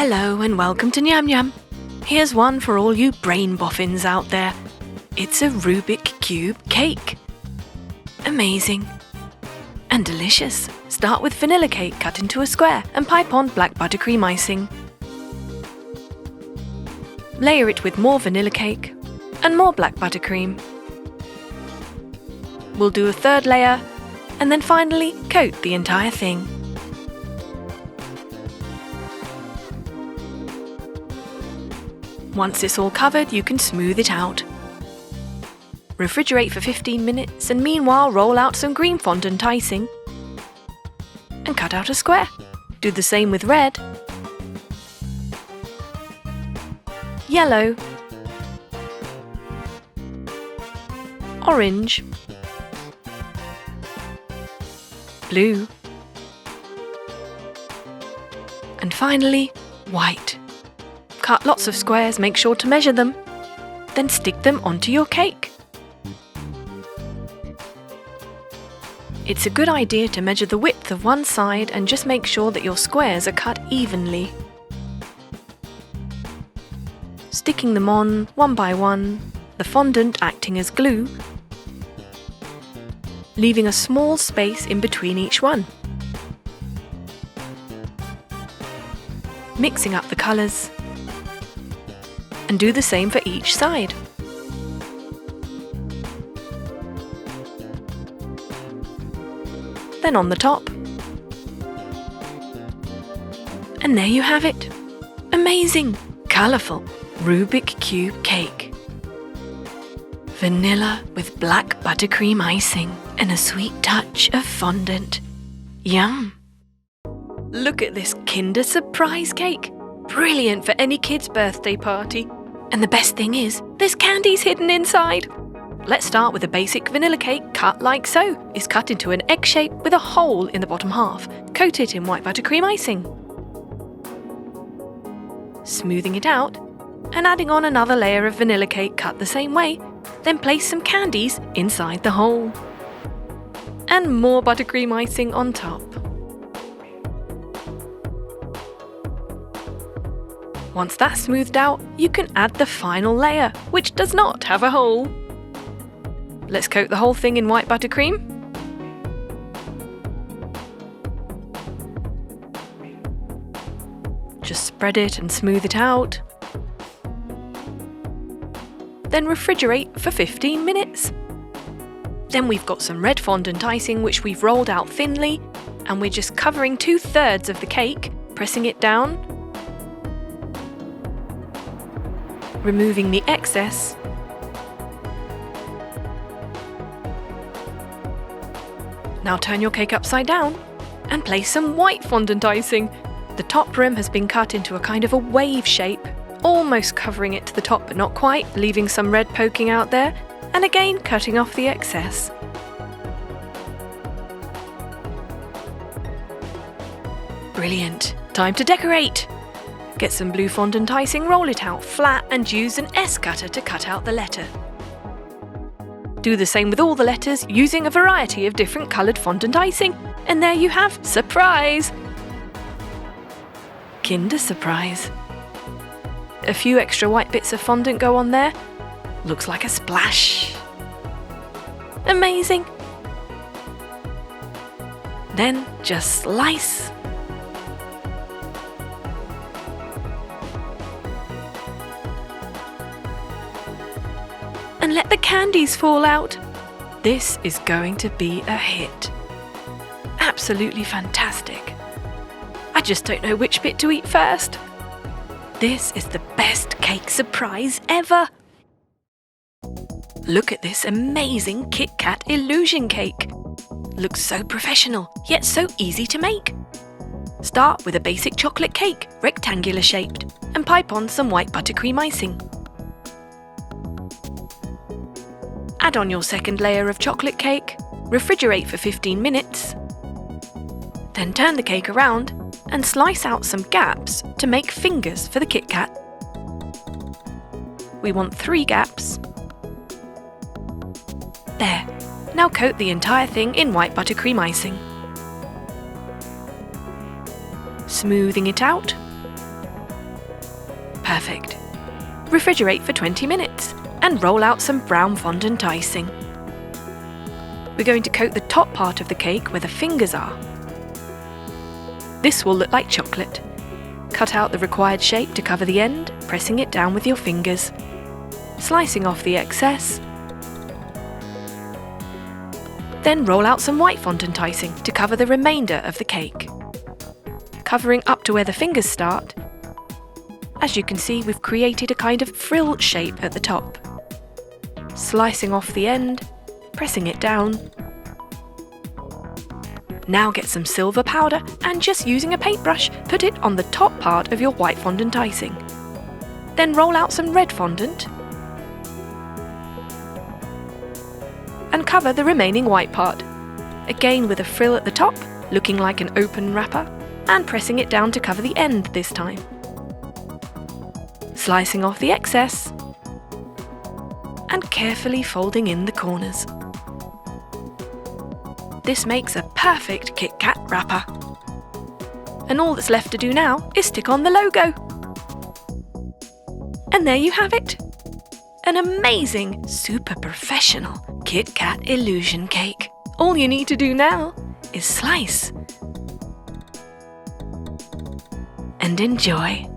Hello and welcome to Nyam Nyam. Here's one for all you brain boffins out there. It's a Rubik cube cake. Amazing. And delicious. Start with vanilla cake cut into a square and pipe on black buttercream icing. Layer it with more vanilla cake and more black buttercream. We'll do a third layer and then finally coat the entire thing. Once it's all covered, you can smooth it out. Refrigerate for 15 minutes and meanwhile roll out some green fondant icing and cut out a square. Do the same with red, yellow, orange, blue, and finally white. Cut lots of squares, make sure to measure them, then stick them onto your cake. It's a good idea to measure the width of one side and just make sure that your squares are cut evenly. Sticking them on one by one, the fondant acting as glue, leaving a small space in between each one. Mixing up the colours, and do the same for each side. Then on the top. And there you have it. Amazing, colourful Rubik cube cake. Vanilla with black buttercream icing and a sweet touch of fondant. Yum! Look at this Kinder Surprise cake. Brilliant for any kid's birthday party. And the best thing is, there's candies hidden inside. Let's start with a basic vanilla cake cut like so. It's cut into an egg shape with a hole in the bottom half. Coat it in white buttercream icing. Smoothing it out and adding on another layer of vanilla cake cut the same way. Then place some candies inside the hole. And more buttercream icing on top. Once that's smoothed out, you can add the final layer, which does not have a hole. Let's coat the whole thing in white buttercream. Just spread it and smooth it out. Then refrigerate for 15 minutes. Then we've got some red fondant icing which we've rolled out thinly, and we're just covering 2/3 of the cake, pressing it down, removing the excess, now turn your cake upside down and place some white fondant icing. The top rim has been cut into a kind of a wave shape, almost covering it to the top but not quite, leaving some red poking out there, and again cutting off the excess. Brilliant! Time to decorate! Get some blue fondant icing, roll it out flat and use an S cutter to cut out the letter. Do the same with all the letters using a variety of different coloured fondant icing. And there you have surprise! Kinder Surprise. A few extra white bits of fondant go on there. Looks like a splash. Amazing! Then just slice. And let the candies fall out. This is going to be a hit. Absolutely fantastic. I just don't know which bit to eat first. This is the best cake surprise ever. Look at this amazing KitKat Illusion Cake. Looks so professional, yet so easy to make. Start with a basic chocolate cake, rectangular shaped, and pipe on some white buttercream icing. Add on your second layer of chocolate cake, refrigerate for 15 minutes, then turn the cake around and slice out some gaps to make fingers for the KitKat. We want 3 gaps. There. Now coat the entire thing in white buttercream icing. smoothing it out, Perfect. Refrigerate for 20 minutes and roll out some brown fondant icing. We're going to coat the top part of the cake where the fingers are. This will look like chocolate. Cut out the required shape to cover the end, pressing it down with your fingers, slicing off the excess. Then roll out some white fondant icing to cover the remainder of the cake. Covering up to where the fingers start, as you can see, we've created a kind of frill shape at the top. Slicing off the end, pressing it down. Now get some silver powder and just using a paintbrush, put it on the top part of your white fondant icing. Then roll out some red fondant and cover the remaining white part, again with a frill at the top, looking like an open wrapper, and pressing it down to cover the end this time. Slicing off the excess and carefully folding in the corners. This makes a perfect KitKat wrapper. And all that's left to do now is stick on the logo. And there you have it. An amazing, super professional KitKat Illusion Cake. All you need to do now is slice and enjoy.